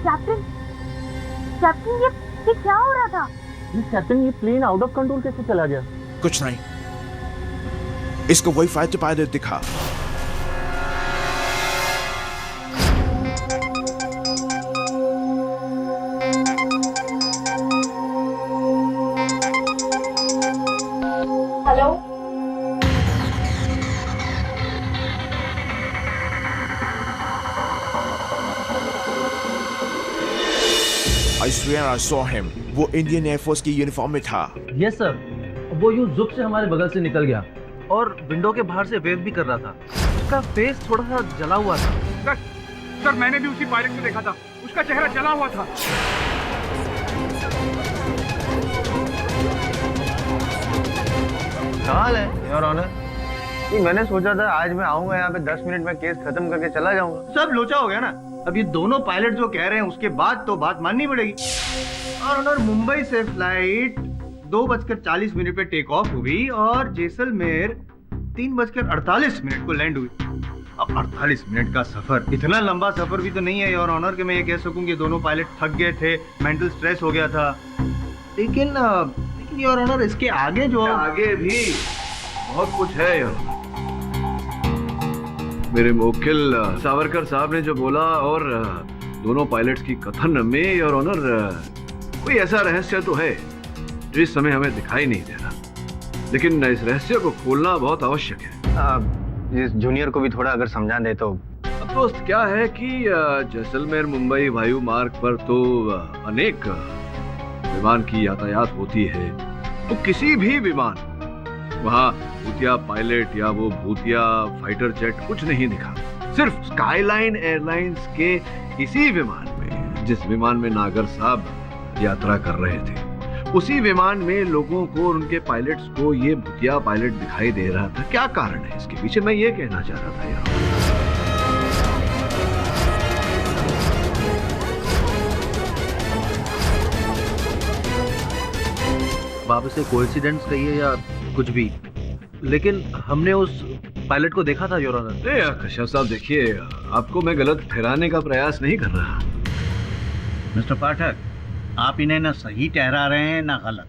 Captain, captain ये क्या हो रहा था? कैप्टन ये प्लेन आउट ऑफ कंट्रोल कैसे चला गया? कुछ नहीं, इसको वही फाइटर पायलट दिखा। Hello, I swear I saw him. वो इंडियन एयरफोर्स की यूनिफॉर्म में था। यस सर, वो यूं जुप से हमारे बगल से निकल गया और विंडो के बाहर से वेव भी कर रहा था। उसका फेस थोड़ा सा जला हुआ था। सर मैंने भी उसी पायलट को देखा था, उसका चेहरा जला हुआ था। हाल है योर ऑनर कि मैंने सोचा था आज मैं आऊंगा यहाँ पे 10 मिनट में केस खत्म करके चला जाऊंगा। सब लोचा हो गया ना। अब ये दोनों पायलट जो कह रहे हैं उसके बाद तो बात माननी पड़ेगी। और ऑनर मुंबई से फ्लाइट 2:40 पे टेक ऑफ हुई और जैसलमेर 3:48 को लैंड हुई। अब 48 मिनट का सफर, इतना लंबा सफर भी तो नहीं है योर ऑनर कि मैं ये कह सकूं कि दोनों पायलट थक गए थे, मेंटल स्ट्रेस हो गया था। लेकिन योर ऑनर इसके आगे जो आगे भी बहुत कुछ है योर ऑनर। मेरे मुवक्किल सावरकर साहब ने जो बोला और दोनों पायलट्स की कथन में योर ऑनर कोई ऐसा रहस्य तो है जो इस समय हमें दिखाई नहीं दे रहा, लेकिन इस रहस्य को खोलना बहुत आवश्यक है। इस जूनियर को भी थोड़ा अगर समझा दे तो। अब दोस्त क्या है कि जैसलमेर मुंबई वायु मार्ग पर तो अनेक विमान की यातायात होती है, तो किसी भी विमान वहाँ भूतिया पायलट या वो भूतिया फाइटर जेट कुछ नहीं दिखा। सिर्फ स्काईलाइन एयरलाइंस के इसी विमान में, जिस विमान में नागर साहब यात्रा कर रहे थे, उसी विमान में लोगों को और उनके पायलट्स को ये भूतिया पायलट दिखाई दे रहा था। क्या कारण है इसके पीछे, मैं ये कहना चाह रहा था यार। वापस से कोइंसिडेंस कहिए या कुछ भी, लेकिन हमने उस पायलट को देखा था योर ऑनर। नहीं कश्यप साहब, देखिए आपको मैं गलत ठहराने का प्रयास नहीं कर रहा। मिस्टर पाठक, आप इन्हें ना सही ठहरा रहे हैं ना गलत।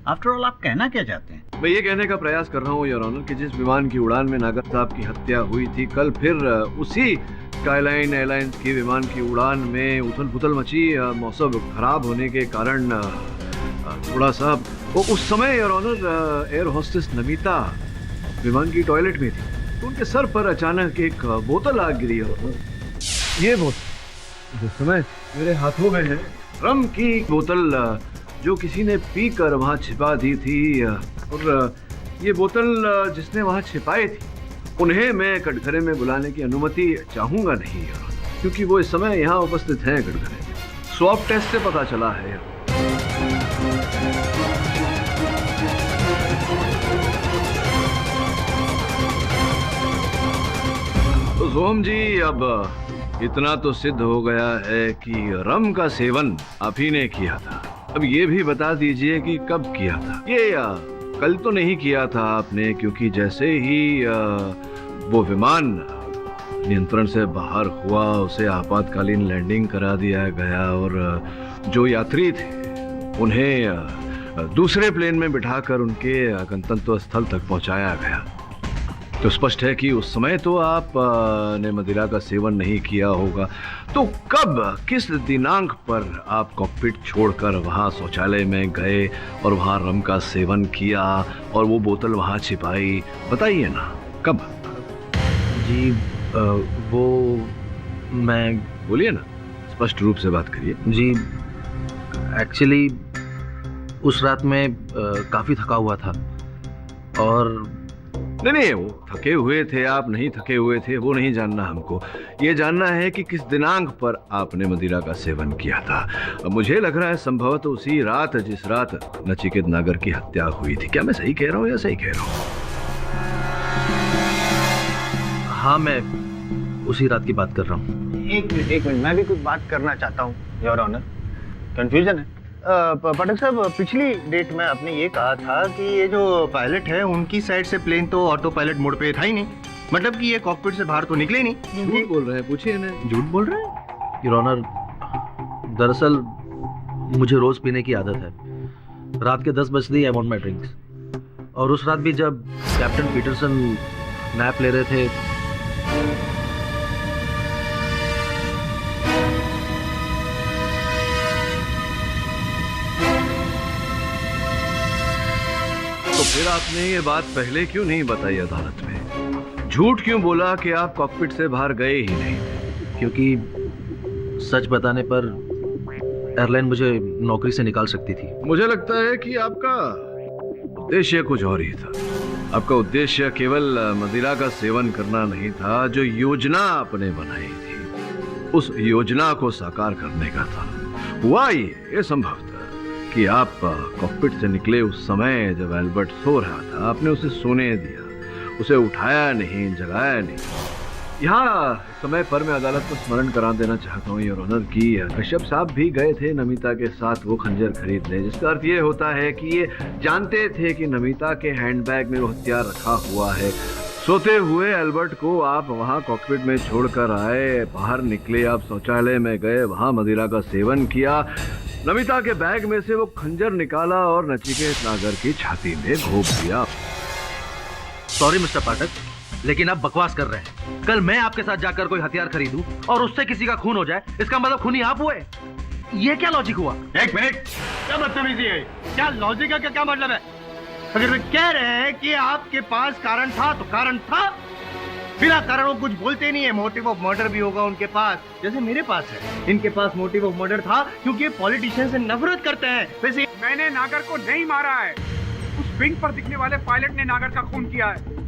आफ्टर ऑल आप कहना क्या चाहते हैं? मैं ये कहने का प्रयास कर रहा हूँ योर ऑनर कि जिस विमान की उड़ान में नागर साहब की हत्या हुई थी, कल फिर उसी स्काईलाइन एयरलाइंस की विमान की उड़ान में उथल पुथल मची। मौसम खराब होने के कारण थोड़ा सा वो उस समय your honour air hostess Namita विमान की टॉयलेट में थी, तो उनके सर पर अचानक एक बोतल आ गिरी। ये बोतल जिस समय मेरे हाथों में है, रम की बोतल जो किसी ने पीकर वहां छिपा दी थी। और ये बोतल जिसने वहां छिपाई थी, उन्हें मैं कटघरे में बुलाने की अनुमति चाहूंगा नहीं, क्योंकि वो इस समय यहाँ उपस्थित हैं कटघरे में। स्वैब टेस्ट से पता चला है। तो सोम जी, अब इतना तो सिद्ध हो गया है कि रम का सेवन आप ही ने किया था। अब ये भी बता दीजिए कि कब किया था। ये कल तो नहीं किया था आपने, क्योंकि जैसे ही वो विमान नियंत्रण से बाहर हुआ, उसे आपातकालीन लैंडिंग करा दिया गया और जो यात्री थे उन्हें दूसरे प्लेन में बिठाकर उनके गंतव्य स्थल तक पहुंचाया गया। तो स्पष्ट है कि उस समय तो आप ने मदिरा का सेवन नहीं किया होगा। तो कब, किस दिनांक पर आप कॉकपिट छोड़कर वहां शौचालय में गए और वहां रम का सेवन किया और वो बोतल वहां छिपाई, बताइए ना कब? जी वो मैं, बोलिए ना, स्पष्ट रूप से बात करिए। जी एक्चुअली उस रात में काफ़ी थका हुआ था और नहीं, वो थके हुए थे, आप नहीं थके हुए थे, वो नहीं जानना हमको। ये जानना है कि किस दिनांक पर आपने मदिरा का सेवन किया था। मुझे लग रहा है संभवतः उसी रात जिस रात नचिकेत नागर की हत्या हुई थी। क्या मैं सही कह रहा हूँ या सही कह रहा हूँ? हाँ, मैं उसी रात की बात कर रहा हूँ। एक मिनट, मैं भी कुछ बात करना चाहता हूँ योर ऑनर। कंफ्यूजन है। पाठक साहब, पिछली डेट में आपने ये कहा था कि ये जो पायलट है उनकी साइड से प्लेन तो ऑटो पायलट मोड पे था ही नहीं, मतलब कि ये कॉकपिट से बाहर तो निकले ही नहीं। झूठ बोल रहे हैं, पूछिए इन्हें। झूठ बोल रहे हैं योर ऑनर। दरअसल मुझे रोज पीने की आदत है। रात के 10 बजते ही आई वांट माय ड्रिंक्स। और उस रात भी जब कैप्टन पीटरसन नैप ले रहे थे, तो फिर आपने ये बात पहले क्यों नहीं बताई अदालत में? झूठ क्यों बोला कि आप कॉकपिट से बाहर गए ही नहीं थे? क्योंकि सच बताने पर एयरलाइन मुझे नौकरी से निकाल सकती थी। मुझे लगता है कि आपका उद्देश्य कुछ और ही था। आपका उद्देश्य केवल मदिरा का सेवन करना नहीं था, जो योजना आपने बनाई थी उस योजना को साकार करने का था। हुआ ये संभव था कि आप कॉकपिट से निकले उस समय जब एल्बर्ट सो रहा था, आपने उसे सोने दिया, उसे उठाया नहीं, जगाया नहीं। यहाँ समय पर मैं अदालत को स्मरण करा देना चाहता हूँ योर ऑनर कि कश्यप साहब भी गए थे नमिता के साथ वो खंजर खरीदने, जिसका अर्थ ये होता है कि ये जानते थे कि नमिता के हैंडबैग में वो हथियार रखा हुआ है। सोते हुए एल्बर्ट को आप वहाँ कॉकपिट में छोड़कर आए, बाहर निकले, आप शौचालय में गए, वहाँ मदिरा का सेवन किया, नमिता के बैग में से वो खंजर निकाला और नचिकेत नागर की छाती में घोंप दिया। सॉरी मिस्टर पाठक, लेकिन आप बकवास कर रहे हैं। कल मैं आपके साथ जाकर कोई हथियार खरीदूं और उससे किसी का खून हो जाए, इसका मतलब खूनी आप हुए? ये क्या लॉजिक हुआ? एक मिनट, क्या बदतमीजी है? क्या लॉजिक का क्या मतलब है? अगर वे कह रहे हैं कि आपके पास कारण था तो कारण था, बिना कारण वो कुछ बोलते नहीं है। मोटिव ऑफ मर्डर भी होगा उनके पास, जैसे मेरे पास है। इनके पास मोटिव ऑफ मर्डर था क्योंकि ये पॉलिटिशियन से नफरत करते हैं। वैसे मैंने नागर को नहीं मारा है, उस विंग पर दिखने वाले पायलट ने नागर का खून किया है।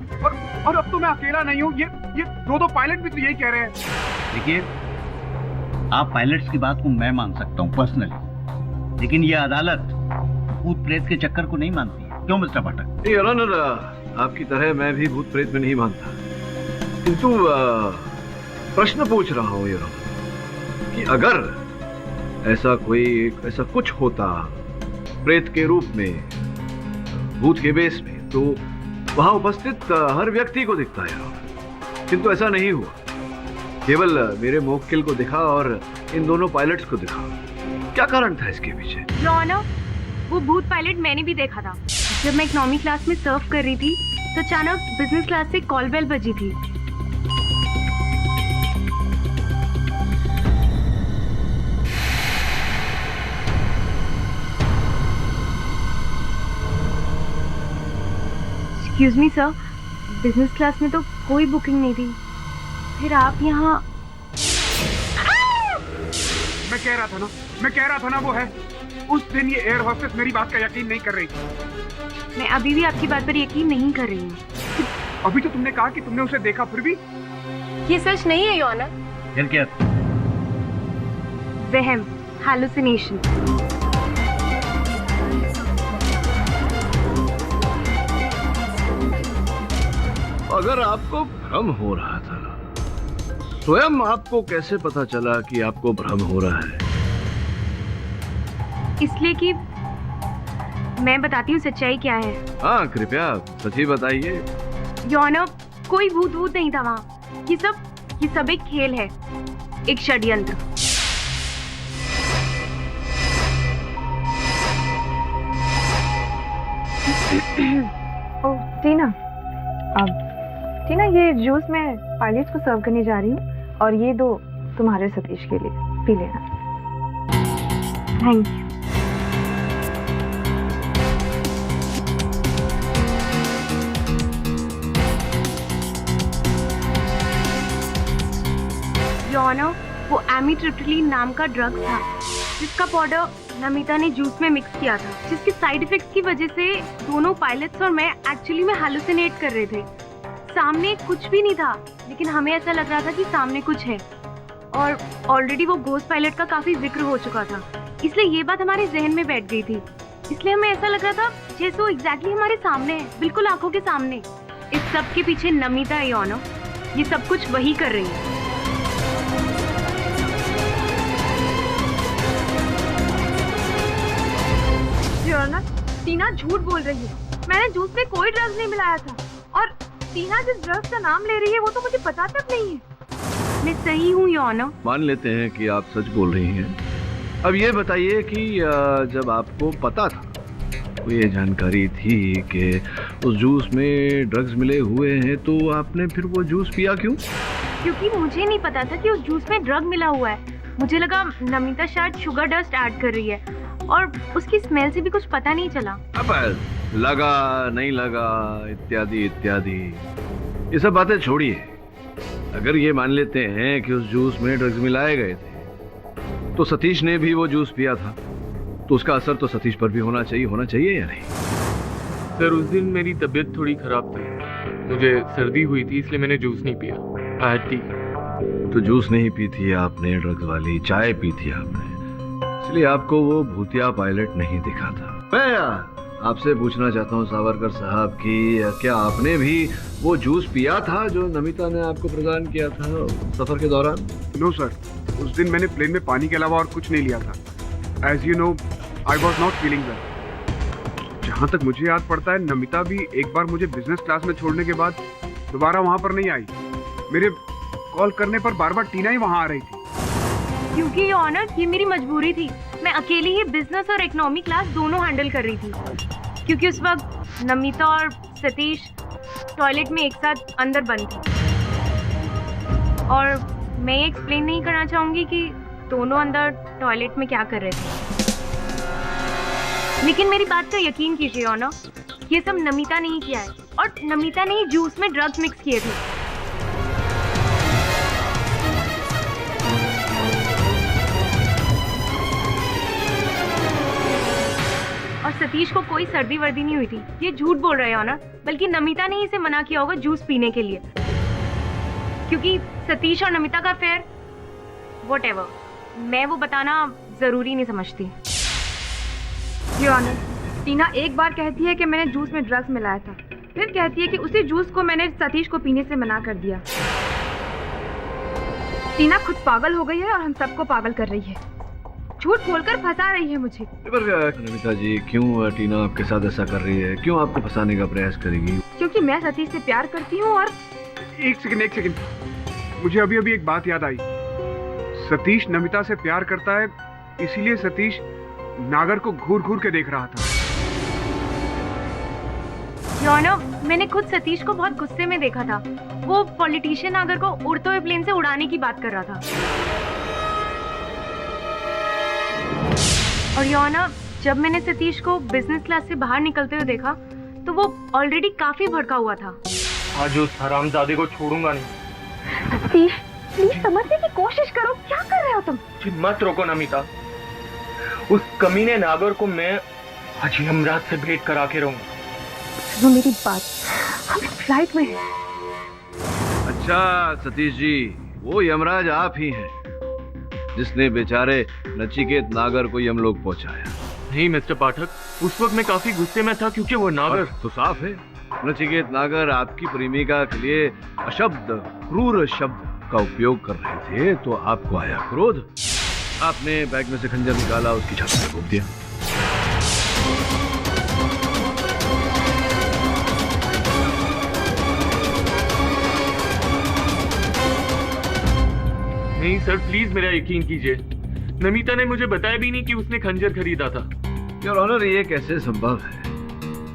और अब तो मैं अकेला नहीं हूँ, ये दो पायलट भी तो यही कह रहे हैं। देखिए, आप पायलट्स की बात को मैं मान सकता हूँ पर्सनली, लेकिन ये अदालत भूत प्रेत के चक्कर को नहीं मानती है। क्यों मिस्टर पाठक? योर ऑनर, आपकी तरह मैं भी भूत प्रेत में नहीं मानता, किंतु प्रश्न पूछ रहा हूँ योर ऑनर कि अगर ऐसा कुछ होता प्रेत के रूप में, भूत के बेस में, तो वहां उपस्थित हर व्यक्ति को दिखता है, किंतु ऐसा नहीं हुआ। केवल मेरे मोक्किल को दिखा और इन दोनों पायलट्स को दिखा। क्या कारण था इसके पीछे? योर ऑनर, वो भूत पायलट मैंने भी देखा था। जब मैं इकोनॉमी क्लास में सर्व कर रही थी तो अचानक बिजनेस क्लास से कॉल बेल बजी थी। Excuse me sir, business class में तो कोई बुकिंग नहीं थी, फिर आप यहाँ? मैं कह रहा था ना वो है। उस दिन ये एयर होस्टेस मेरी बात का यकीन नहीं कर रही थी। मैं अभी भी आपकी बात पर यकीन नहीं कर रही हूँ। अभी तो तुमने कहा कि तुमने उसे देखा, फिर भी ये सच नहीं है योर ऑनर। फिर क्या? वहम, हैलुसिनेशन। अगर आपको भ्रम हो रहा था, स्वयं आपको कैसे पता चला कि आपको भ्रम हो रहा है? इसलिए कि मैं बताती हूँ सच्चाई क्या है। हाँ, कृपया सच ही बताइए। योर ऑनर, कोई भूत नहीं था वहाँ। ये सब एक खेल है, एक षड्यंत्र। ओह टीना, टीना, ये जूस मैं पायलट्स को सर्व करने जा रही हूँ और ये दो तुम्हारे सतीश के लिए, पी लेना। Thank you. योर ऑनर, वो एमिट्रिप्टिलिन नाम का ड्रग था जिसका पाउडर नमिता ने जूस में मिक्स किया था, जिसके साइड इफेक्ट्स की वजह से दोनों पायलट्स और मैं एक्चुअली में हैलुसिनेट कर रहे थे। सामने कुछ भी नहीं था, लेकिन हमें ऐसा लग रहा था कि सामने कुछ है, और ऑलरेडी वो घोस्ट पायलट का काफी जिक्र हो चुका था, इसलिए ये बात हमारे जहन में बैठ गई थी। इसलिए हमें ऐसा लग रहा था जैसे वो एग्जैक्टली हमारे सामने है, बिल्कुल आंखों के सामने। इस सब के पीछे नमिता है योर ऑनर, ये सब कुछ वही कर रही है। योर ऑनर, टीना झूठ बोल रही है। मैंने जूस में कोई ड्रग्स नहीं मिलाया था, और टीना जिस ड्रग्स का नाम ले रही है वो तो मुझे पता तक नहीं है। मैं सही हूँ योर ऑनर। मान लेते हैं कि आप सच बोल रही हैं। अब ये बताइए कि जब आपको पता था, तो ये जानकारी थी कि उस जूस में ड्रग्स मिले हुए हैं, तो आपने फिर वो जूस पिया क्यों? क्योंकि मुझे नहीं पता था कि उस जूस में ड्रग मिला हुआ है। मुझे लगा नमिता शायद शुगर डस्ट ऐड कर रही है, और उसकी स्मेल से भी कुछ पता नहीं चला। अब लगा नहीं लगा इत्यादि इत्यादि, ये सब बातें छोड़िए। अगर ये मान लेते हैं कि उस जूस में ड्रग्स मिलाए गए थे, तो सतीश ने भी वो जूस पिया था, तो उसका असर तो सतीश पर भी होना चाहिए या नहीं? सर, उस दिन मेरी तबीयत थोड़ी खराब थी, मुझे सर्दी हुई थी, इसलिए मैंने जूस नहीं पिया। I had T. तो जूस नहीं पी थी आपने, ड्रग्स वाली चाय पी थी आपने, इसलिए आपको वो भूतिया पायलट नहीं दिखा था। मैं आपसे पूछना चाहता हूँ सावरकर साहब कि क्या आपने भी वो जूस पिया था जो नमिता ने आपको प्रदान किया था सफर के दौरान? नो सर, उस दिन मैंने प्लेन में पानी के अलावा और कुछ नहीं लिया था। As you know, I was not feeling well. जहाँ तक मुझे याद पड़ता है, नमिता भी एक बार मुझे बिजनेस क्लास में छोड़ने के बाद दोबारा वहाँ पर नहीं आई। मेरे कॉल करने पर बार बार टीना ही वहाँ आ रही थी। क्योंकि ये ऑनर, ये मेरी मजबूरी थी। मैं अकेली ही बिजनेस और इकोनॉमी क्लास दोनों हैंडल कर रही थी, क्योंकि उस वक्त नमिता और सतीश टॉयलेट में एक साथ अंदर बंद थे। और मैं ये एक्सप्लेन नहीं करना चाहूँगी कि दोनों अंदर टॉयलेट में क्या कर रहे थे, लेकिन मेरी बात का यकीन कीजिए ऑनर, ये सब नमिता ने ही किया है, और नमिता ने ही जूस में ड्रग्स मिक्स किए थे। और सतीश को कोई सर्दी वर्दी नहीं हुई थी, ये झूठ बोल रहे हैं ऑनर, बल्कि नमिता ने ही इसे मना किया होगा जूस पीने के लिए, क्योंकि सतीश और नमिता का अफेयर, व्हाटएवर, मैं वो बताना जरूरी नहीं समझती। योर ऑनर, टीना एक बार कहती है कि मैंने जूस में ड्रग्स मिलाया था, फिर कहती है कि उसी जूस को मैंने सतीश को पीने से मना कर दिया। टीना खुद पागल हो गई है और हम सबको पागल कर रही है, झूठ बोलकर फंसा रही है मुझे। नमिता जी, क्यों टीना आपके साथ ऐसा कर रही है? क्यों आपको फंसाने का प्रयास करेगी? क्योंकि मैं सतीश से प्यार करती हूँ। और एक सेकंड, मुझे अभी अभी एक बात याद आई। सतीश नमिता से प्यार करता है, इसीलिए सतीश नागर को घूर घूर के देख रहा था। योनो, मैंने खुद सतीश को बहुत गुस्से में देखा था। वो पॉलिटिशियन नागर को उड़ते हुए प्लेन से उड़ाने की बात कर रहा था। और योना, जब मैंने सतीश को बिजनेस क्लास से बाहर निकलते हुए देखा, तो वो ऑलरेडी काफी भड़का हुआ था। आज उस हरामजादे को छोड़ूंगा नहीं। सतीश, प्लीज समझने की कोशिश करो, क्या कर रहे हो तुम? मत रोको नमिता, उस कमीने नागर को मैं आज यमराज से भेंट करा के रहूंगा। सुनो मेरी बात, हम फ्लाइट में हैं। अच्छा सतीश जी, वो यमराज आप ही हैं जिसने बेचारे नचिकेत नागर को यमलोक पहुंचाया? नहीं मिस्टर पाठक, उस वक्त मैं काफी गुस्से में था, क्योंकि वो नागर तो साफ है, नचिकेत नागर आपकी प्रेमिका के लिए अशब्द क्रूर शब्द का उपयोग कर रहे थे, तो आपको आया क्रोध, आपने बैग में से खंजर निकाला, उसकी छाती में घोंप दिया। नहीं सर, प्लीज मेरा यकीन कीजिए, नमिता ने मुझे बताया भी नहीं कि उसने खंजर खरीदा था। योर ऑनर, ये कैसे संभव है?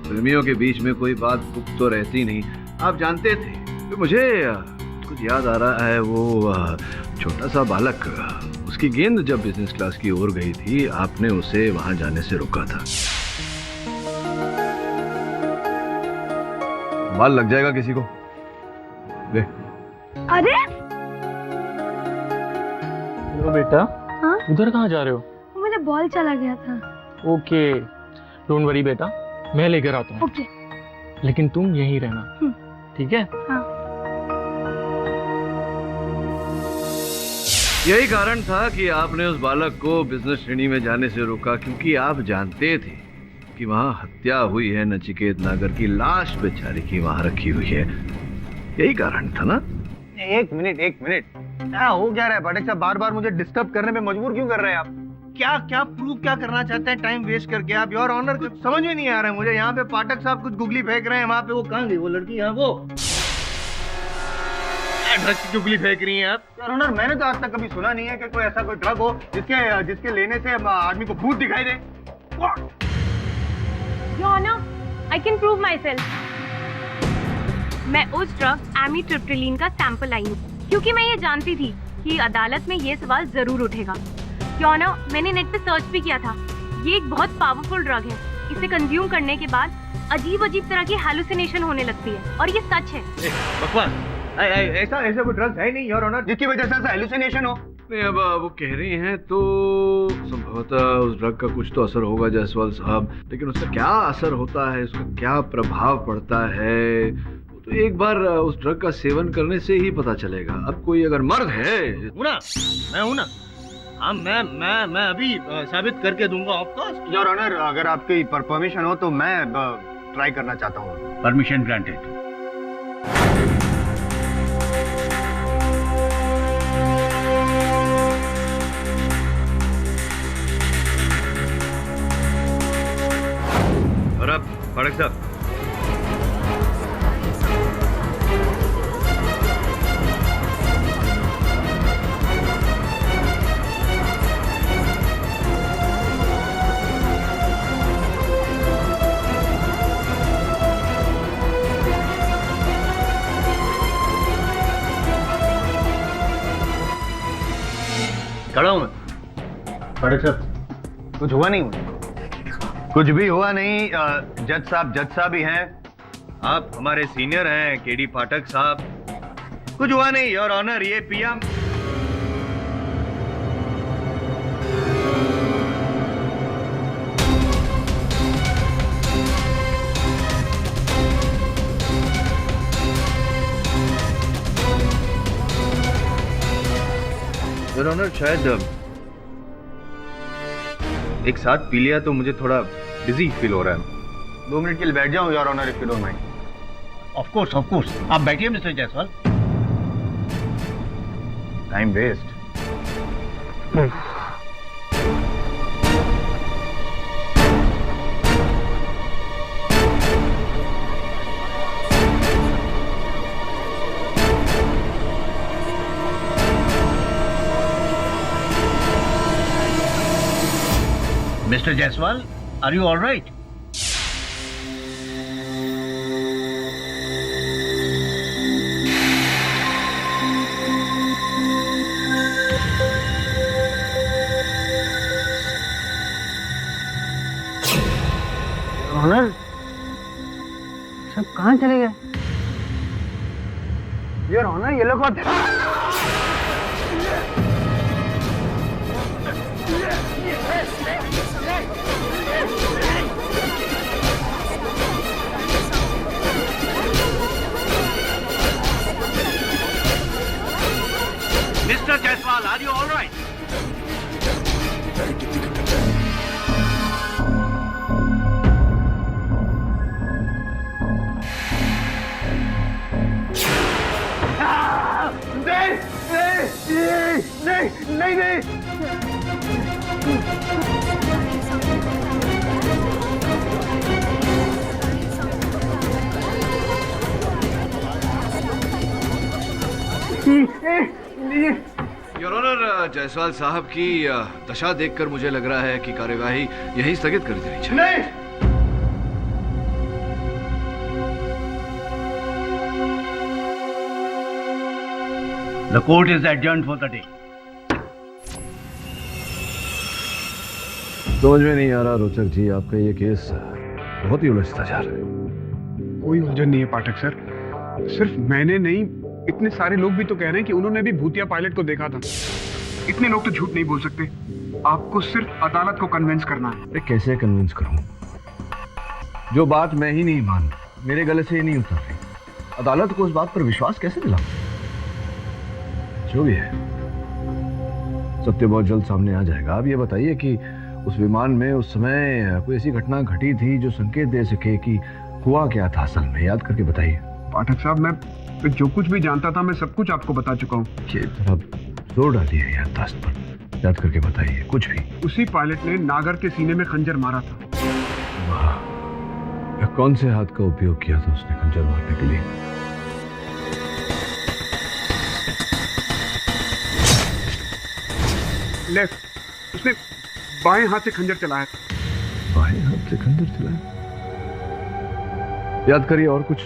प्रेमियों के बीच में कोई बात गुप्त तो रहती नहीं, आप जानते थे। तो मुझे कुछ याद आ रहा है, वो छोटा सा बालक, उसकी गेंद जब बिजनेस क्लास की ओर गई थी, आपने उसे वहां जाने से रोका था। बाल लग जाएगा किसी को। ले। अरे हेलो बेटा। हाँ? उधर कहाँ जा रहे हो? मुझे बॉल चला गया था। ओके, डोंट वरी बेटा, मैं लेकर आता हूँ। ओके। लेकिन तुम यहीं रहना, ठीक है? हाँ। यही कारण था कि आपने उस बालक को बिजनेस श्रेणी में जाने से रोका, क्योंकि आप जानते थे कि वहाँ हत्या हुई है, नचिकेत नागर की लाश बेचारे की वहाँ रखी हुई है। यही कारण था ना? एक मिनट, क्या हो क्या रहा है पाठक साहब? बार बार मुझे डिस्टर्ब करने में मजबूर क्यों कर रहे हैं आप? क्या प्रूव क्या करना चाहते हैं टाइम वेस्ट करके आप? योर ऑनर, कुछ समझ में नहीं आ रहा है मुझे। यहाँ पे पाठक साहब कुछ गुगली फेंक रहे हैं, वहाँ पे वो कहाँ गई वो लड़की? यहाँ वो ड्रग्स की चुगली फेंक रही हैं आप? योर ऑनर, मैंने तो आज तक कभी सुना नहीं है कि कोई ऐसा कोई ड्रग हो जिसके लेने से आदमी को भूत दिखाई दे। Your honour, I can prove myself. मैं उस ड्रग एमिट्रिप्टिलीन का सैंपल आई हूँ, क्योंकि मैं ये जानती थी कि अदालत में ये सवाल जरूर उठेगा। योर ऑनर, मैंने नेट पे सर्च भी किया था। ये एक बहुत पावरफुल ड्रग है। इसे कंज्यूम करने के बाद अजीब अजीब तरह की हैलुसिनेशन होने लगती है, और ये सच है। बकवास, ऐसा कोई ड्रग है नहीं योर ऑनर जिसकी वजह से ऐसा हैलुसिनेशन हो। नहीं, अब वो कह रही हैं तो संभवतः उस ड्रग का कुछ तो असर होगा जायसवाल साहब, लेकिन उसका क्या असर होता है, उसका क्या प्रभाव पड़ता है, तो एक बार उस ड्रग का सेवन करने से ही पता चलेगा। अब कोई अगर मर्द है मैं हूँ ना, हाँ मैं अभी साबित करके दूंगा आपको। योर ऑनर, अगर आपकी परमिशन हो तो मैं ट्राई करना चाहता हूँ। Permission granted. और अब फाटक साहब, खड़ा हूँ मैं। फाटक साहब, कुछ हुआ नहीं मुझे? कुछ भी हुआ नहीं। जज साहब ही हैं, आप हमारे सीनियर हैं केडी फाटक साहब। कुछ हुआ नहीं योर ऑनर, ये पिया। योर ऑनर, शायद एक साथ पी लिया तो मुझे थोड़ा बिजी फील हो रहा है। 2 मिनट के लिए बैठ जाऊं your honour, if you don't mind. Of course आप बैठिए mister Jaiswal. Time waste. Mister Jaiswal, are you all right? Honour, सब कहाँ चले गए? योर ऑनर, ये लोग mister Jaiswal, are you all right? नहीं। योर ऑनर, जायसवाल साहब की दशा देखकर मुझे लग रहा है कि कार्यवाही यहीं स्थगित कर देनी चाहिए। नहीं। The court is adjourned for the day. समझ में नहीं आ रहा रोचक जी, आपका ये केस बहुत ही उलझता जा रहा है। कोई उलझन नहीं है पाठक सर, सिर्फ मैंने नहीं, इतने सारे लोग भी तो कह रहे हैं कि उन्होंने भी भूतिया पायलट को देखा था। इतने लोग तो झूठ नहीं बोल सकते। आपको सिर्फ अदालत को कन्विंस करना है। अरे कैसे कन्विंस करूं? जो बात मैं ही नहीं मान, मेरे गले से ही नहीं उतर रही, अदालत को उस बात पर विश्वास कैसे दिलाऊं? जो भी है, सत्य बहुत जल्द सामने आ जाएगा। आप ये बताइए कि उस विमान में उस समय कोई ऐसी घटना घटी थी जो संकेत दे सके कि हुआ क्या था असल में? याद करके बताइए। पाठक साहब, मैं जो कुछ भी जानता था मैं सब कुछ आपको बता चुका हूँ। ये जरा जोर डालिए याददाश्त पर, याद करके बताइए कुछ भी। उसी पायलट ने नागर के सीने में खंजर मारा था। वाह, कौन से हाथ का उपयोग किया था उसने खंजर मारने के लिए? लेफ्ट। उसने बाएं हाथ से खंजर चलाया था। बाएं हाथ से खंजर चलाया? याद करिए और कुछ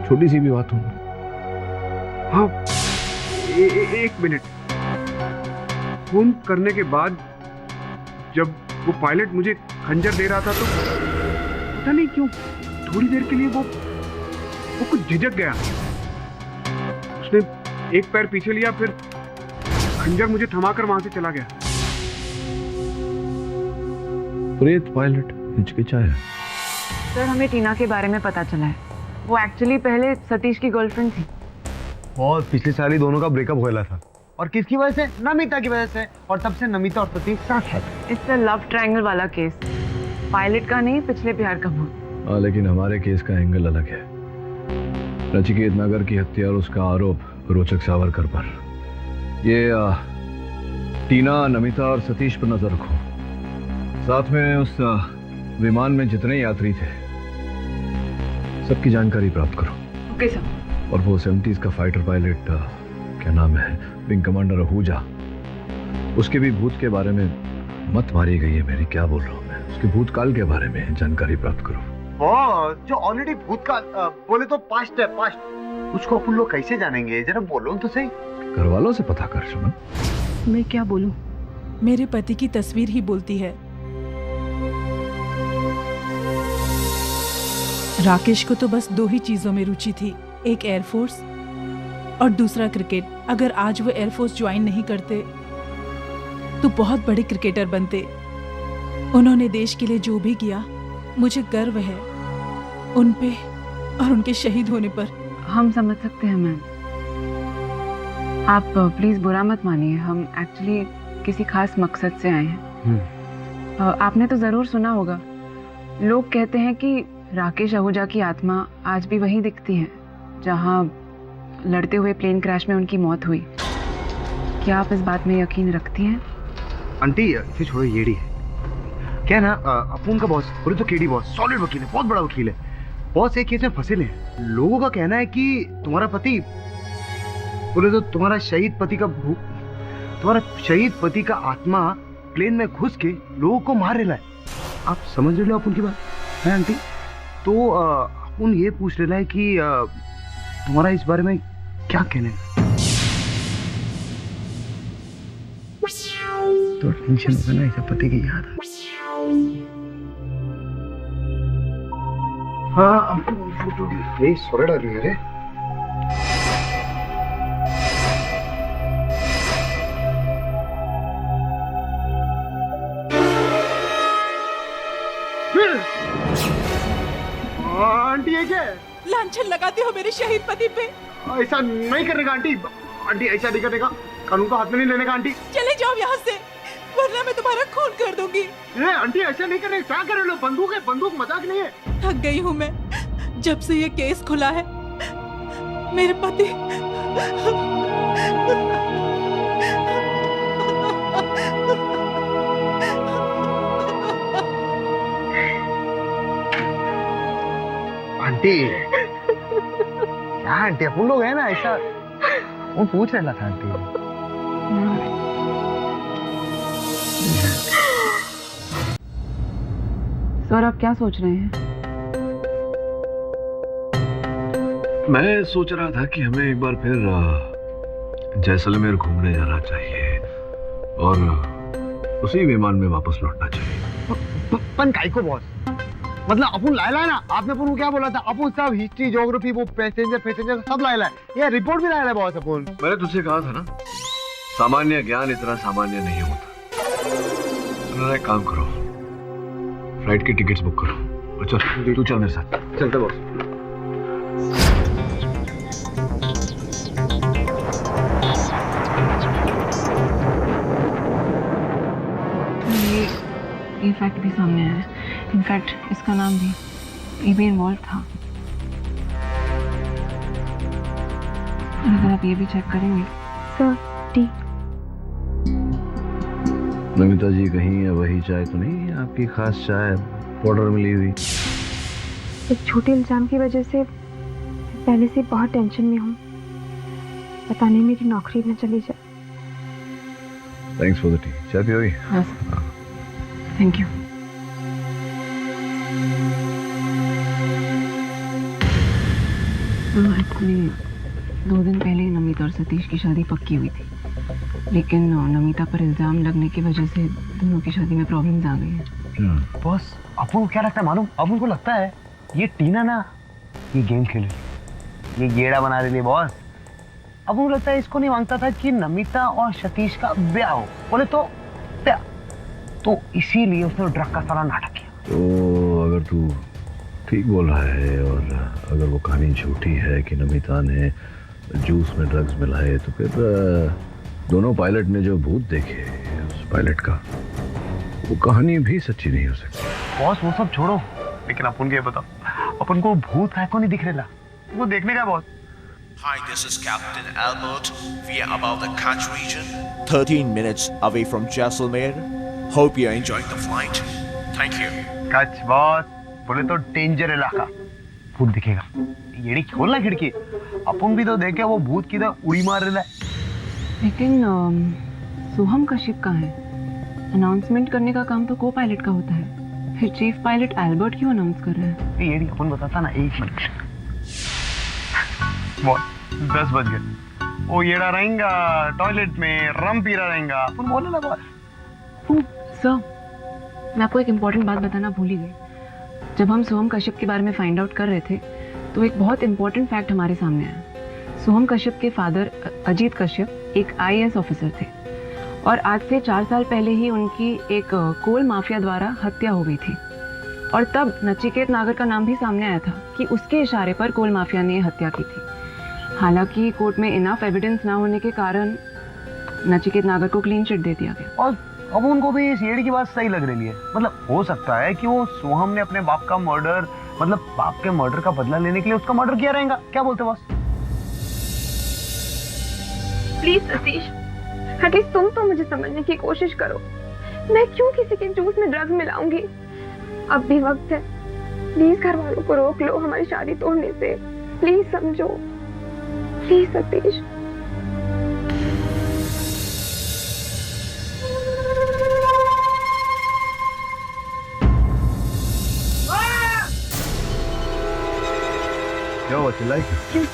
छोटी सी भी बात हो। हाँ, एक मिनट। फोन करने के बाद जब वो पायलट मुझे खंजर दे रहा था तो पता नहीं क्यों थोड़ी देर के लिए वो कुछ झिझक गया। उसने एक पैर पीछे लिया, फिर खंजर मुझे थमाकर वहां से चला गया। प्रेत पायलट हिचकिचाया। सर, हमें टीना के बारे में पता चला है। वो एक्चुअली पहले सतीश की गर्लफ्रेंड थी। और पिछले साल ही दोनों का ब्रेकअप हुआ था। और किसकी वजह से? नमिता की वजह से। और तब से नमिता और सतीश साथ हैं। इट्स अ लव ट्रायंगल वाला केस, पायलट का नहीं, पिछले प्यार का भूत। हाँ, लेकिन हमारे केस का एंगल अलग है। नचिकेत नगर की हत्या और उसका आरोप रोचक सावरकर पर। ये टीना, नमिता और सतीश पर नजर रखो। साथ में उस विमान में जितने यात्री थे सबकी जानकारी प्राप्त करो। Okay sir. और वो 70s का फाइटर पायलट, क्या नाम है, विंग कमांडर आहूजा, उसके भी भूत के बारे में मत मारी गई है मेरी, क्या बोल रहा हूँ मैं, उसके भूतकाल के बारे में जानकारी प्राप्त करो। जो ऑलरेडी भूतकाल बोले तो पास्ट है, पास्ट। उसको अपन लोग कैसे जानेंगे? जरा बोलो तो सही। घर वालों से पता कर सुमन। मैं क्या बोलूं? मेरे पति की तस्वीर ही बोलती है। राकेश को तो बस 2 ही चीजों में रुचि थी, एक एयरफोर्स और दूसरा क्रिकेट। अगर आज वो एयरफोर्स ज्वाइन नहीं करते तो बहुत बड़े क्रिकेटर बनते। उन्होंने देश के लिए जो भी किया, मुझे गर्व है उन पे और उनके शहीद होने पर। हम समझ सकते हैं मैम, आप प्लीज बुरा मत मानिए। हम एक्चुअली किसी खास मकसद से आए हैं। आपने तो जरूर सुना होगा, लोग कहते हैं कि राकेश आहूजा की आत्मा आज भी वहीं दिखती है जहां लड़ते हुए प्लेन क्रैश में उनकी मौत हुई। क्या आप इस बात में यकीन रखती हैं? आंटी इसे छोड़ो, येड़ी है क्या ना। अपुन का बॉस बोले तो केडी बॉस सॉलिड वकील है, बहुत बड़ा वकील है। बॉस एक केस में फंसे हैं। लोगों का कहना है कि तुम्हारा पति बोले तो तुम्हारा शहीद पति का आत्मा प्लेन में घुस के लोगों को मार रहा है। आप समझ रहे हो अपुन की बात है आंटी? तो अपुन ये पूछ रहा है कि तुम्हारा इस बारे में क्या कहना है? तो टेंशन होगा ना, ऐसा पति की याद है। हाँ, ये सोरे डाल रही है रे। आंटी ये क्या है? लांछन लगाते हो मेरे शहीद पति पे। ऐसा नहीं करने का आंटी। आंटी ऐसा नहीं करने का, कानून को हाथ में नहीं लेने का आंटी। चले जाओ यहाँ से, वरना मैं तुम्हारा खून कर दूंगी। ये आंटी ऐसा नहीं करने, क्या कर रहे हो? बंदूक है, बंदूक मजाक नहीं है। थक गई हूँ मैं, जब से ये केस खुला है। मेरे पति आंटी क्या आंटी, अपन लोग है ना, ऐसा वो पूछ रहा था आंटी। सर, आप क्या सोच रहे हैं? मैं सोच रहा था कि हमें एक बार फिर जैसलमेर घूमने जाना चाहिए और उसी विमान में वापस लौटना चाहिए। पन काई को बॉस, मतलब अपन लायला ना, आपने अपन को क्या बोला था? अपन सब हिस्ट्री, ज्योग्राफी, वो पैसेंजर सब लायला है। ये रिपोर्ट भी लायला है बॉस अपन। मैंने तुझसे कहा था ना, सामान्य ज्ञान इतना सामान्य नहीं होता। एक काम करो, फ्लाइट की टिकट्स बुक करो और चल, तू चल मेरे साथ। चलते बॉस। ये फैक्ट भी सामने आया है। इनफैक्ट इसका नाम भी इन्वॉल्व था। अगर आप ये भी चेक करेंगे। Sir, T. नमिता जी कहीं वही चाय तो नहीं, आपकी खास चाय पाउडर मिली हुई? एक छोटे इल्जाम की वजह से पहले से बहुत टेंशन में हूँ। पता नहीं मेरी नौकरी न चली जाए। Thanks for the T. चाय पियोगी? हाँ सर, थैंक यू। एक्चुअली 2 दिन पहले नमिता और सतीश की शादी पक्की हुई थी, लेकिन नमिता पर इल्जाम लगने की वजह से दोनों की शादी में प्रॉब्लम्स आ गई हैं। बॉस, अपन को क्या लगता है मालूम? अपन को लगता है ये टीना ना ये गेम खेल रही, ये गेड़ा बना रही है बॉस। अब वो लगता है इसको नहीं मांगता था कि नमिता और सतीश का ब्याह हो, बोले तो इसीलिए उसने ड्रग का सारा नाटक किया। तो अगर तू ठीक बोल रहा है और अगर वो कहानी झूठी है कि नमिता ने जूस में ड्रग्स मिलाए, तो फिर दोनों पायलट ने जो भूत देखे उस पायलट का, वो कहानी भी सच्ची नहीं हो सकती। बॉस वो सब छोड़ो, लेकिन अपन को ये बताओ, अपन को भूत है को नहीं दिख रहा, वो देखने का boss. Hi, this is Captain Albert. We are about the Kutch region, 13 minutes away from Jaisalmer. Hope you are enjoying the flight. Thank you. कच बॉस, बोले तो डेंजर इलाका, भूत दिखेगा। ये खोलना खिड़की, अपन भी तो देखे वो भूत किधर उड़ी मार रहा है। लेकिन सोहम कश्यप कहाँ है? अनाउंसमेंट करने का काम तो को पायलट का होता है, फिर चीफ पायलट एल्बर्ट क्यों अनाउंस कर रहा है? ये अपन बताता ना, 1 मिनट। बहुत 10 बज गए, वो येड़ा रहेगा टॉयलेट में, रम पी रहा रहेगा, अपन बोले ना बॉस। सर, मैं आपको एक इम्पोर्टेंट बात बताना भूल ही गई। जब हम सोहम कश्यप के बारे में फाइंड आउट कर रहे थे, तो एक बहुत इम्पोर्टेंट फैक्ट हमारे सामने आया। सोहम कश्यप के फादर अजीत कश्यप एक IAS ऑफिसर थे, और आज से 4 साल पहले ही उनकी एक कोल माफिया द्वारा हत्या हो गई थी। और तब नचिकेत नागर का नाम भी सामने आया था कि उसके इशारे पर कोल माफिया ने हत्या की थी। हालांकि कोर्ट में इनफ एविडेंस ना होने के कारण नचिकेत नागर को क्लीन चिट दे दिया गया। और अब उनको भी इस येड़ी की बात सही लग रही है। मतलब हो सकता है कि वो सोहम ने अपने बाप का मर्डर, मतलब बाप के मर्डर का बदला लेने के लिए उसका मर्डर किया रहेगा। क्या बोलते बॉस? प्लीज सतीश, एटलीस्ट तुम तो मुझे समझने की कोशिश करो। मैं क्यों किसी के जूस में ड्रग्स मिलाऊंगी? अब भी वक्त है, प्लीज घर वालों को रोक लो हमारी शादी तोड़ने से। प्लीज समझो, प्लीज सतीश। क्या हुआ, चिल्लाई क्यों?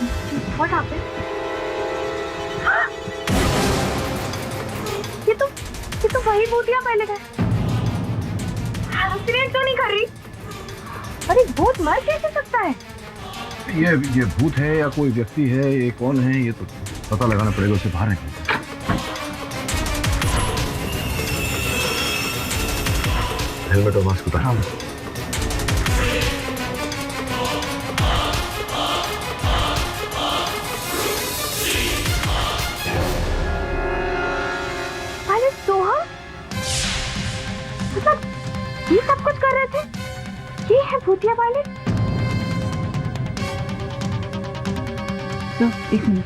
What happened? ये तो वही भूतिया पहले गए। एक्सीडेंट तो नहीं कर रही? अरे भूत मर कैसे सकता है? ये भूत है या कोई व्यक्ति है, ये कौन है, ये तो पता लगाना पड़ेगा, उसे बाहर निकल। हेलमेट और मास्क उतार। अरे सोहम, मतलब ये सब कुछ कर रहे थे? ये है भूतिया पायलट? एक मिनट,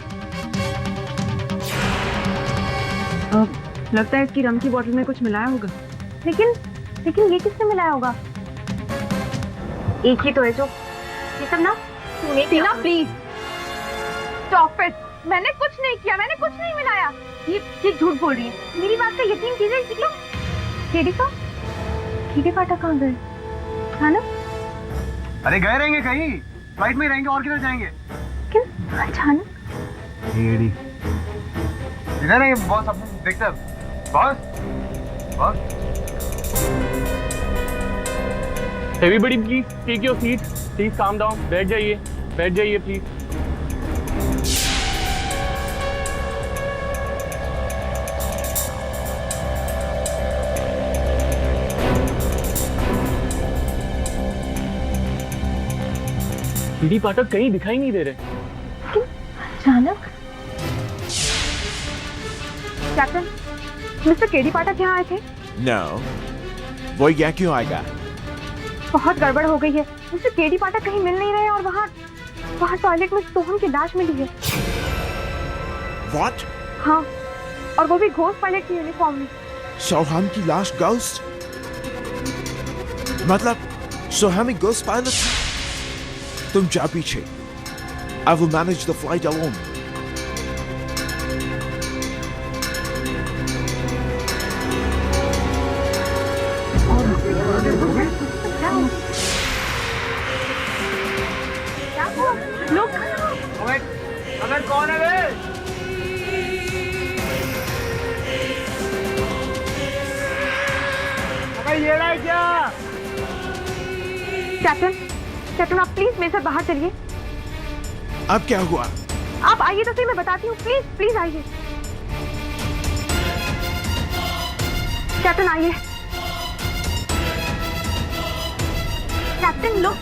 लगता है इसकी रम की बोतल में कुछ मिलाया होगा। लेकिन ये किसने मिलाया होगा? एक ही तो है जो ये सब ना तूने किया। Please stop it. मैंने कुछ नहीं किया, मैंने कुछ नहीं मिलाया। ये झूठ बोल रही है। मेरी बात का यकीन कीजिए। सीख लो। केडी पाठक कहाँ गए? हाँ ना? अरे गए रहेंगे कहीं, फ्लाइट में ही रहेंगे, और किधर जाएंगे? किन अचानक? येड़ी इधर रहेंगे बॉस, अपन देखते हैं। Boss everybody please take your seat, please calm down, बैठ जाइए प्लीज। केडी पाठक कहीं दिखाई नहीं दे रहे। अचानक? कैप्टन, मिस्टर केडी पाठक यहाँ आए थे? No. वो यहाँ क्यों आएगा? बहुत गड़बड़ हो गई है। मिस्टर केडी पाठक कहीं मिल नहीं रहे और वहाँ टॉयलेट में सोहम की लाश मिली है। What? हाँ, और वो भी घोस्ट पायलट की यूनिफॉर्म में। सोहम की लाश ghost? मतलब सोहम एक ghost pilot? तुम जा पीछे। I will manage the flight alone. Look. अबे कौन है बे? अबे ये रहा है क्या? कैप्टन आप प्लीज मेरे साथ बाहर चलिए। अब क्या हुआ? आप आइए तो सही, मैं बताती हूँ। प्लीज आइए कैप्टन, आइए। Captain look.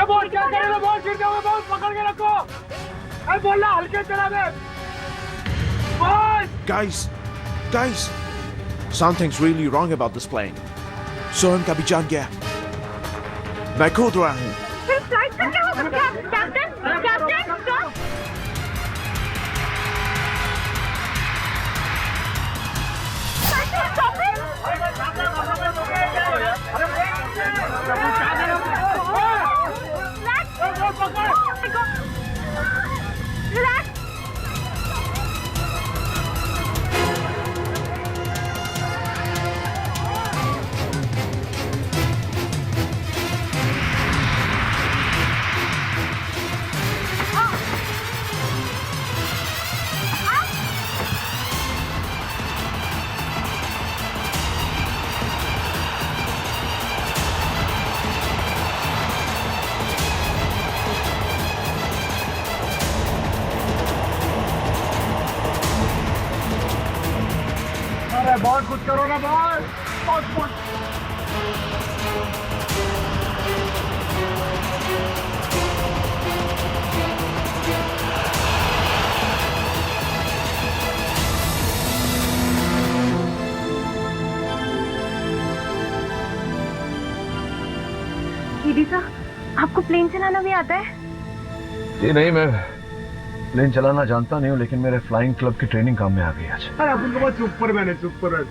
बोल क्या करेगा? बोल गिर जाओगे, बोल पकड़ के रखो। अरे बोलना हल्के चला बे। Guys, something's really wrong about this plane. Sohan का भी जान गया। मैं कूद रहा हूँ। फिर फ्लाइट का क्या होगा? Captain stop. बहुत कुछ करो ना बॉस, बहुत दीदी साहब, आपको प्लेन चलाना भी आता है? जी नहीं, मैं प्लेन चलाना जानता नहीं हूँ, लेकिन मेरे फ्लाइंग क्लब की ट्रेनिंग काम में आ गई आज। अरे अपन को बहुत सुपरमैन है, सुपरमैन।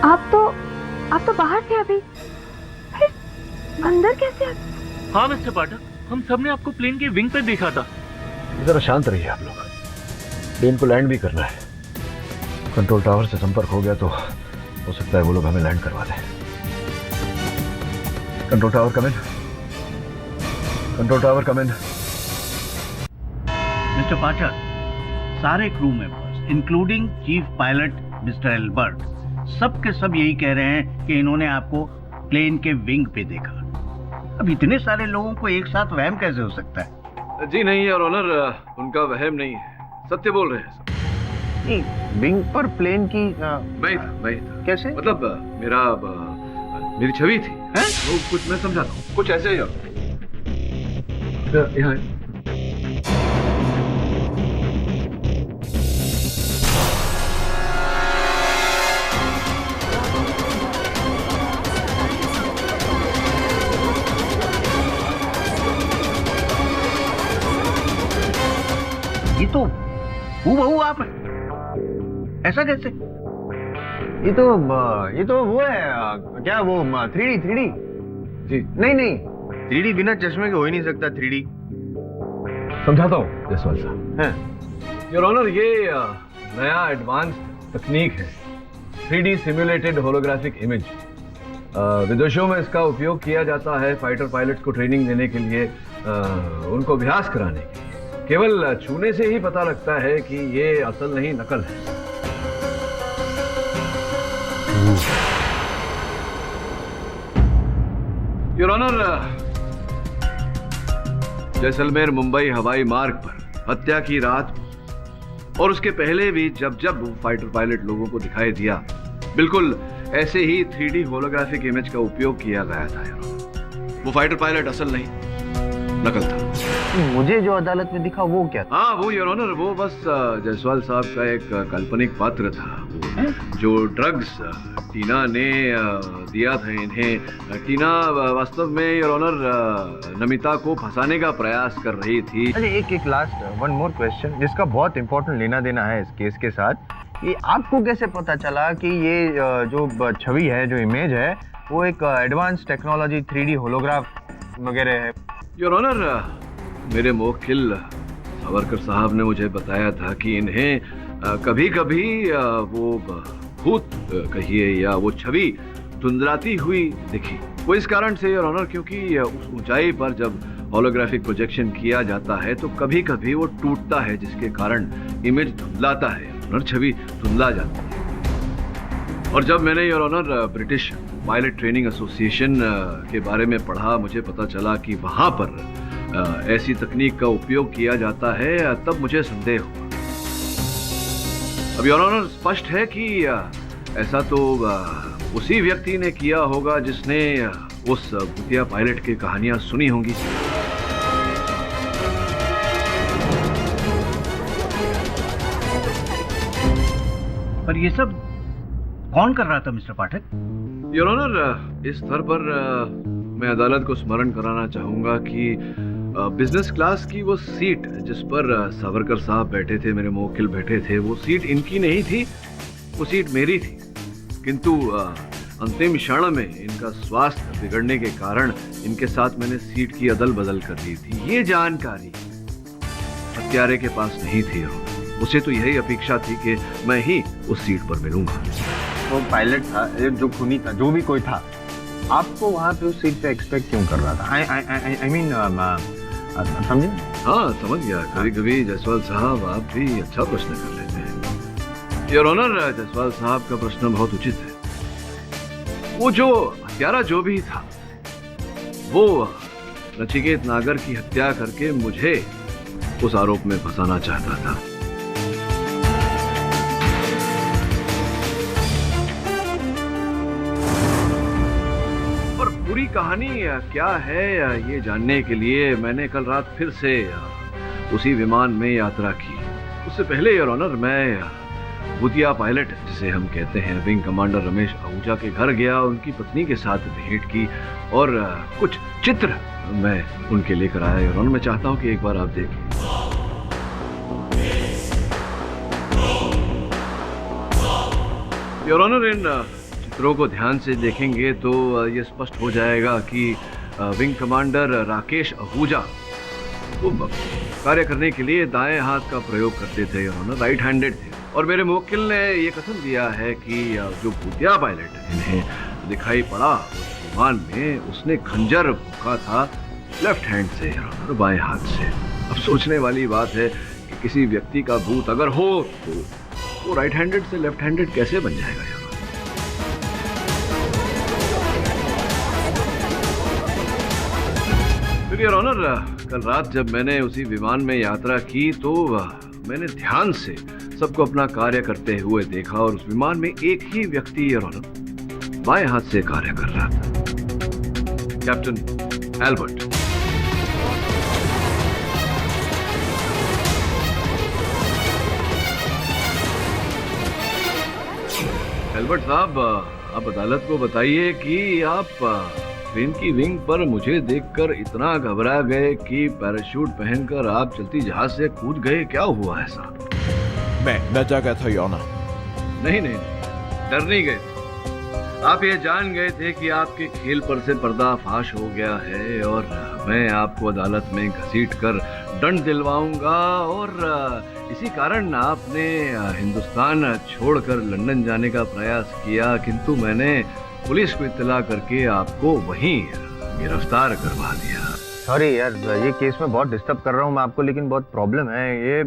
आप तो बाहर थे अभी, फिर अंदर कैसे आ? हाँ मिस्टर पाठक, हम सब ने आपको प्लेन के विंग पे देखा था। जरा शांत रहिए आप लोग, प्लेन को लैंड भी करना है। कंट्रोल टावर से संपर्क हो गया तो हो सकता है वो लोग हमें लैंड करवा दें। कंट्रोल टावर कम इन, कंट्रोल टावर कम इन। मिस्टर पाठक, सारे crew members including chief pilot mister Albert सब के सब यही कह रहे हैं कि इन्होंने आपको प्लेन के विंग पे देखा। अब इतने सारे लोगों को एक साथ वहम कैसे हो सकता है? जी नहीं योर ऑनर, उनका वहम नहीं है, सत्य बोल रहे हैं सब। नहीं, विंग पर प्लेन की मैं था। कैसे? मतलब मेरी छवि थी। हैं? वो कुछ मैं समझाता हूँ, कुछ ऐसे ही यहाँ ये तो हूबहू आप हैं। ऐसा कैसे? ये तो वो है क्या, वो 3D? जी नहीं 3D बिना चश्मे के हो ही नहीं सकता। 3D समझाता हूँ जसवाल साहब। योर ऑनर, ये नया एडवांस तकनीक है, 3D सिम्युलेटेड होलोग्राफिक इमेज। विदेशों में इसका उपयोग किया जाता है फाइटर पायलट्स को ट्रेनिंग देने के लिए, उनको अभ्यास कराने के लिए। केवल छूने से ही पता लगता है कि ये असल नहीं नकल है। योर ऑनर, जैसलमेर मुंबई हवाई मार्ग पर हत्या की रात और उसके पहले भी जब वो फाइटर पायलट लोगों को दिखाई दिया, बिल्कुल ऐसे ही 3D होलोग्राफिक इमेज का उपयोग किया गया था। योर ऑनर, वो फाइटर पायलट असल नहीं नकल था। मुझे जो अदालत में दिखा वो क्या था? हाँ वो योर ऑनर, वो बस जायसवाल साहब का एक काल्पनिक पात्र था। जो ड्रग्स टीना ने दिया था इन्हें, टीना वास्तव में योर ऑनर नमिता को फंसाने का प्रयास कर रही थी। अरे एक लास्ट वन मोर क्वेश्चन जिसका बहुत इंपॉर्टेंट लेना देना है इस केस के साथ। ये आपको कैसे पता चला कि ये जो छवि है, जो इमेज है, वो एक एडवांस टेक्नोलॉजी 3D होलोग्राफ वगैरह है। योर ऑनर, मेरे मुवक्किल सावरकर साहब ने मुझे बताया था कि इन्हें कभी कभी वो भूत कहिए या वो छवि धुंधलाती हुई दिखी। वो इस कारण से योर ऑनर, क्योंकि उस ऊंचाई पर जब होलोग्राफिक प्रोजेक्शन किया जाता है तो कभी कभी वो टूटता है, जिसके कारण इमेज धुंधलाता है और छवि धुंधला जाती है। और जब मैंने your honour British pilot training association के बारे में पढ़ा, मुझे पता चला कि वहाँ पर ऐसी तकनीक का उपयोग किया जाता है, तब मुझे संदेह हुआ। अब योर ऑनर, स्पष्ट है कि ऐसा तो उसी व्यक्ति ने किया होगा जिसने उस भूतिया पायलट की कहानियां सुनी होंगी। पर ये सब कौन कर रहा था मिस्टर पाठक? योर ऑनर, इस स्तर पर मैं अदालत को स्मरण कराना चाहूंगा कि बिजनेस क्लास की वो सीट जिस पर सावरकर साहब बैठे थे, मेरे मुवक्किल बैठे थे, वो सीट इनकी नहीं थी, वो सीट मेरी थी। किंतु अंतिम क्षण में इनका स्वास्थ्य बिगड़ने के कारण इनके साथ मैंने सीट की अदल बदल कर दी थी। ये जानकारी हत्यारे के पास नहीं थी। उसे तो यही अपेक्षा थी कि मैं ही उस सीट पर मिलूंगा। वो पायलट था, जो खूनी था, जो भी कोई था, आपको वहाँ पे उस सीट पे एक्सपेक्ट क्यों कर रहा था? आई मीन समझे? हाँ, समझ गया। कभी कभी जायसवाल साहब आप भी अच्छा प्रश्न कर लेते हैं। योर ऑनर, जायसवाल साहब का प्रश्न बहुत उचित है। वो जो हत्यारा जो भी था, वो नचिकेत नागर की हत्या करके मुझे उस आरोप में फंसाना चाहता था। और पूरी कहानी क्या है ये जानने के लिए मैंने कल रात फिर से उसी विमान में यात्रा की। उससे पहले योर ऑनर, मैं भूतिया पायलट जिसे हम कहते हैं विंग कमांडर रमेश आहूजा के घर गया, उनकी पत्नी के साथ भेंट की और कुछ चित्र मैं उनके लेकर आया। योर ऑनर, मैं चाहता हूं कि एक बार आप देखें। योर ऑनर, इन चित्रों को ध्यान से देखेंगे तो ये स्पष्ट हो जाएगा कि विंग कमांडर राकेश आहूजा वो कार्य करने के लिए दाएं हाथ का प्रयोग करते थे। योर ऑनर, राइट हैंडेड थे। और मेरे मुवक्किल ने ये कसम दिया है कि जो भूतिया पायलट इन्हें दिखाई पड़ा उस विमान में, उसने खंजर भूखा था लेफ्ट हैंड से और बाएं हाथ से। अब सोचने वाली बात है कि किसी व्यक्ति का भूत अगर हो तो वो राइट हैंडेड से लेफ्ट हैंडेड कैसे बन जाएगा? यार, फिर योर ऑनर, कल रात जब मैंने उसी विमान में यात्रा की तो मैंने ध्यान से सबको अपना कार्य करते हुए देखा और उस विमान में एक ही व्यक्ति योर ऑनर बाएं हाथ से कार्य कर रहा था, कैप्टन एल्बर्ट। एल्बर्ट साहब, आप अदालत को बताइए कि आप ट्रेन की विंग पर मुझे देखकर इतना घबरा गए कि पैराशूट पहनकर आप चलती जहाज से कूद गए। क्या हुआ ऐसा? मैं डर गया था योर ऑनर। नहीं, डर नहीं गए। आप ये जान गए थे कि आपके खेल पर से पर्दाफाश हो गया है और मैं आपको अदालत में घसीट कर दंड दिलवाऊंगा, और इसी कारण आपने हिंदुस्तान छोड़कर लंदन जाने का प्रयास किया, किंतु मैंने पुलिस को इत्तला करके आपको वहीं गिरफ्तार करवा दिया। सॉरी यार, ये केस में बहुत डिस्टर्ब कर रहा हूँ मैं आपको, लेकिन बहुत प्रॉब्लम है। ये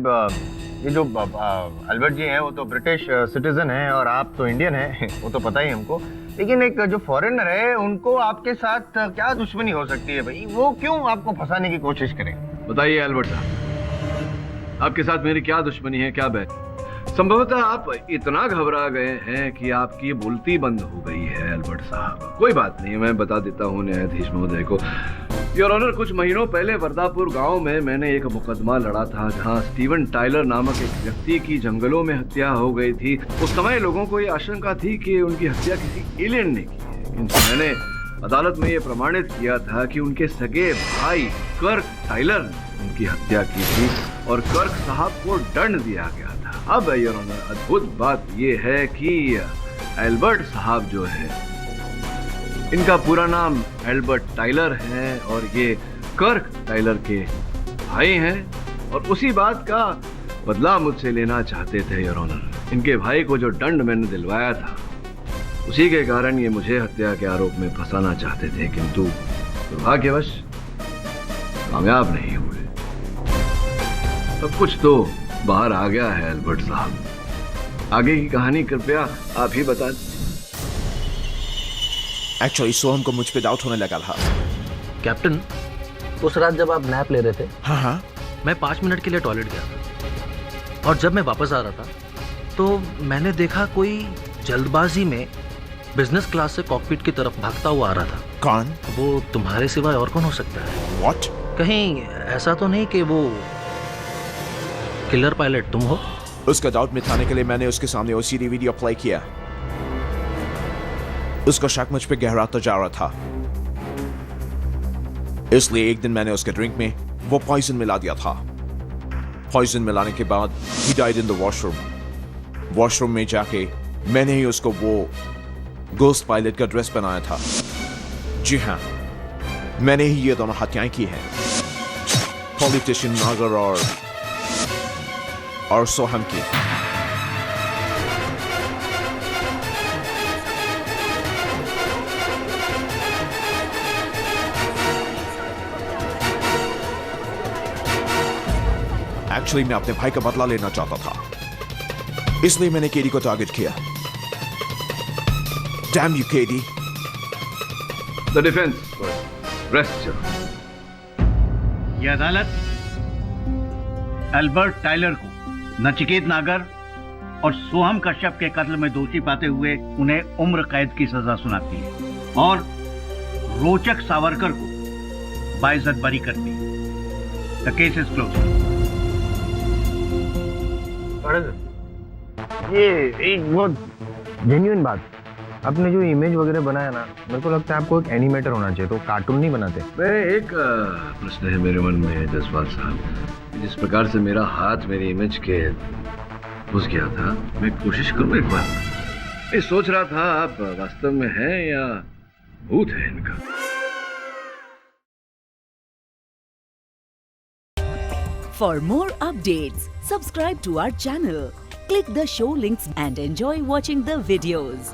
जो अल्बर्ट जी हैं वो तो ब्रिटिश सिटीजन हैं और आप तो इंडियन हैं, वो तो पता ही हमको। लेकिन एक जो फॉरेनर है उनको आपके साथ क्या दुश्मनी हो सकती है भाई? वो क्यों आपको फंसाने की कोशिश करें? बताइए एल्बर्ट साहब, आपके साथ मेरी क्या दुश्मनी है, क्या बैठ? संभवतः आप इतना घबरा गए हैं कि आपकी बोलती बंद हो गई है एल्बर्ट साहब। कोई बात नहीं, मैं बता देता हूँ न्यायाधीश महोदय को। योर ऑनर, कुछ महीनों पहले वर्दापुर गांव में मैंने एक मुकदमा लड़ा था जहां स्टीवन टाइलर नामक एक व्यक्ति की जंगलों में हत्या हो गई थी। उस समय लोगों को ये आशंका थी कि उनकी हत्या किसी एलियन ने की है, किंतु मैंने अदालत में ये प्रमाणित किया था कि उनके सगे भाई कर्क टाइलर ने उनकी हत्या की थी और कर्क साहब को दंड दिया गया था। अब योर ऑनर, अद्भुत बात यह है कि एल्बर्ट साहब जो है इनका पूरा नाम एल्बर्ट टाइलर है और ये कर्क टाइलर के भाई हैं और उसी बात का बदला मुझसे लेना चाहते थे योर ऑनर। इनके भाई को जो दंड मैंने दिलवाया था उसी के कारण ये मुझे हत्या के आरोप में फंसाना चाहते थे, किंतु दुर्भाग्यवश कामयाब नहीं हुए। सब कुछ तो बाहर आ गया है एल्बर्ट साहब। आगे की कहानी कृपया आप ही बता। एक्चुअली सोहम को मुझ पे डाउट होने लगा था। कैप्टन, उस रात जब आप नैप ले रहे थे, हाँ, मैं 5 मिनट के लिए टॉयलेट गया था और जब मैं वापस आ रहा था तो मैंने देखा कोई जल्दबाजी में बिजनेस क्लास से कॉकपिट की तरफ भागता हुआ आ रहा था। कौन? वो तुम्हारे सिवाय और कौन हो सकता है? What? कहीं ऐसा तो नहीं कि वो किलर पायलट तुम हो? उसका डाउट मिटाने के लिए मैंने उसके सामने ओसीडी वीडियो प्ले किया। उसका शक मुझ पे गहराता जा रहा था, इसलिए एक दिन मैंने उसके ड्रिंक में वो पॉइजन मिला दिया था। पॉइजन मिलाने के बाद he died in the washroom. Washroom में जाके मैंने ही उसको वो गोस्ट पायलट का ड्रेस बनाया था। जी हाँ, मैंने ही ये दोनों हत्याएं की हैं, पॉलिटिशियन नागर और सोहम की। एक्चुअली मैं अपने भाई का बदला लेना चाहता था, इसलिए मैंने केडी को टारगेट किया। Damn you, KD. The defense first. Rest your. ये अदालत एल्बर्ट टाइलर को नचिकेत नागर और सोहम कश्यप के कत्ल में दोषी पाते हुए उन्हें उम्र कैद की सजा सुनाती है और रोचक सावरकर को बाइज्जत बरी करती है। The case is closed. ये एक बहुत जेन्युइन बात, आपने जो इमेज वगैरह बनाया ना, मेरे को लगता है आपको एक एनिमेटर होना चाहिए, तो कार्टून नहीं बनाते। एक प्रश्न है मेरे मन में जसवाल साहब। जिस प्रकार से मेरा हाथ मेरी इमेज के घुस गया था, मैं कोशिश करूं एक बार। मैं सोच रहा था आप वास्तव में हैं या भूत है इनका। For more updates, subscribe to our channel, click the show links and enjoy watching the videos.